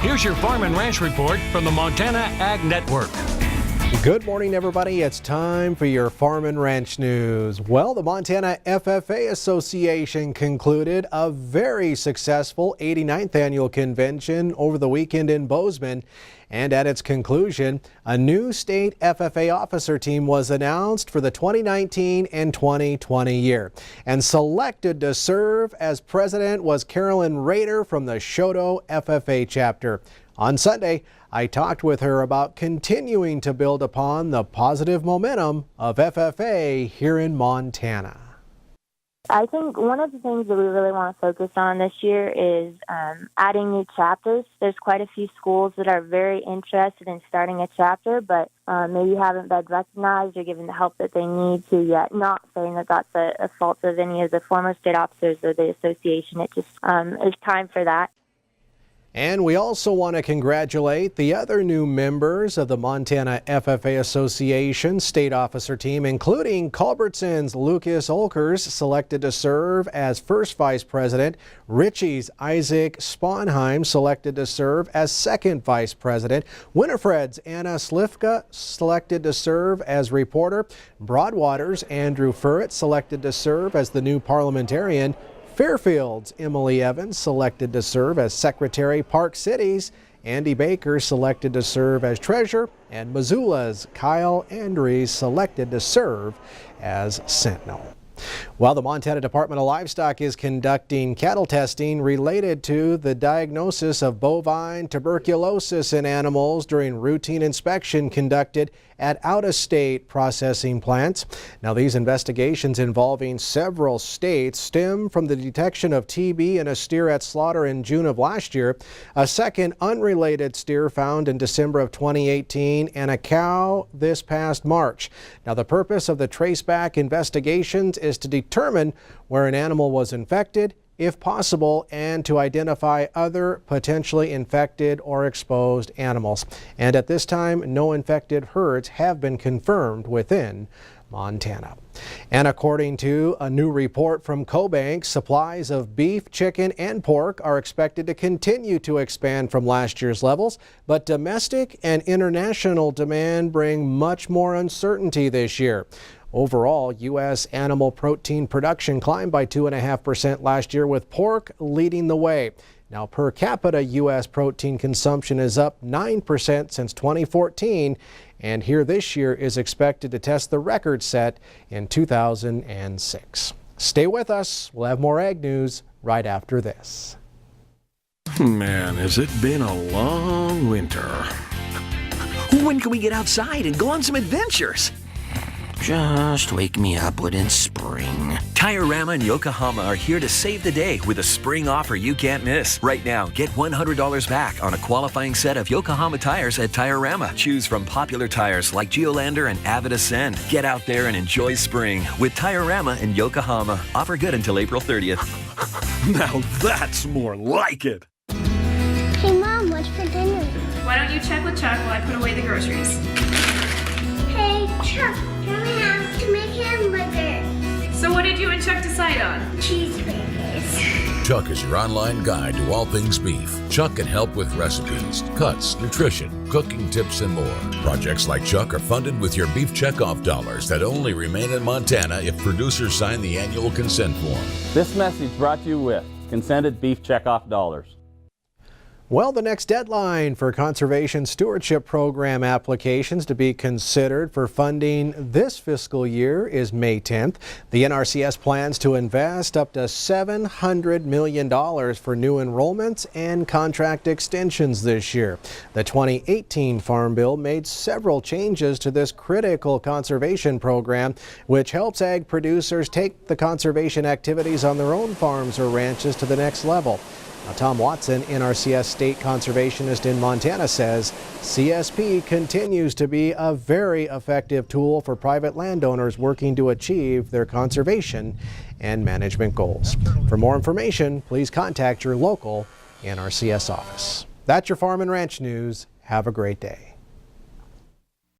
Here's your Farm and Ranch report from the Montana Ag Network. Good morning, everybody. It's time for your Farm and Ranch news. Well, the Montana FFA Association concluded a very successful 89th annual convention over the weekend in Bozeman. And at its conclusion, a new state FFA officer team was announced for the 2019 and 2020 year. And selected to serve as president was Carolyn Rader from the Shoto FFA chapter. On Sunday, I talked with her about continuing to build upon the positive momentum of FFA here in Montana. I think one of the things that we really want to focus on this year is adding new chapters. There's quite a few schools that are very interested in starting a chapter, but maybe haven't been recognized or given the help that they need to yet. Not saying that that's a fault of any of the former state officers or the association. It just is time for that. And we also want to congratulate the other new members of the Montana FFA Association state officer team, including Culbertson's Lucas Olkers, selected to serve as first vice president, Ritchie's Isaac Sponheim, selected to serve as second vice president, Winifred's Anna Slifka, selected to serve as reporter, Broadwater's Andrew Furrett, selected to serve as the new parliamentarian, Fairfield's Emily Evans, selected to serve as secretary. Park City's Andy Baker, selected to serve as treasurer, and Missoula's Kyle Andrews, selected to serve as sentinel. While the Montana Department of Livestock is conducting cattle testing related to the diagnosis of bovine tuberculosis in animals during routine inspection conducted at out-of-state processing plants. Now, these investigations involving several states stem from the detection of TB in a steer at slaughter in June of last year, a second unrelated steer found in December of 2018, and a cow this past March. Now, the purpose of the traceback investigations is to determine where an animal was infected, if possible, and to identify other potentially infected or exposed animals. And at this time, no infected herds have been confirmed within Montana. And according to a new report from CoBank, supplies of beef, chicken, and pork are expected to continue to expand from last year's levels, but domestic and international demand bring much more uncertainty this year. Overall, U.S. animal protein production climbed by 2.5% last year, with pork leading the way. Now, per capita, U.S. protein consumption is up 9% since 2014, and here this year is expected to test the record set in 2006. Stay with us. We'll have more ag news right after this. Man, has it been a long winter. When can we get outside and go on some adventures? Just wake me up when it's spring. Tire-Rama and Yokohama are here to save the day with a spring offer you can't miss. Right now, get $100 back on a qualifying set of Yokohama tires at Tire-Rama. Choose from popular tires like Geolander and Avid Ascend. Get out there and enjoy spring with Tire-Rama and Yokohama. Offer good until April 30th. Now that's more like it. Hey, Mom, what's for dinner? Why don't you check with Chuck while I put away the groceries? Hey, Chuck, can we have to make hamburgers? So what did you and Chuck decide on? Cheeseburgers. Chuck is your online guide to all things beef. Chuck can help with recipes, cuts, nutrition, cooking tips, and more. Projects like Chuck are funded with your beef checkoff dollars that only remain in Montana if producers sign the annual consent form. This message brought to you with consented beef checkoff dollars. Well, the next deadline for Conservation Stewardship Program applications to be considered for funding this fiscal year is May 10th. The NRCS plans to invest up to $700 million for new enrollments and contract extensions this year. The 2018 Farm Bill made several changes to this critical conservation program, which helps ag producers take the conservation activities on their own farms or ranches to the next level. Now, Tom Watson, NRCS state conservationist in Montana, says CSP continues to be a very effective tool for private landowners working to achieve their conservation and management goals. For more information, please contact your local NRCS office. That's your Farm and Ranch news. Have a great day.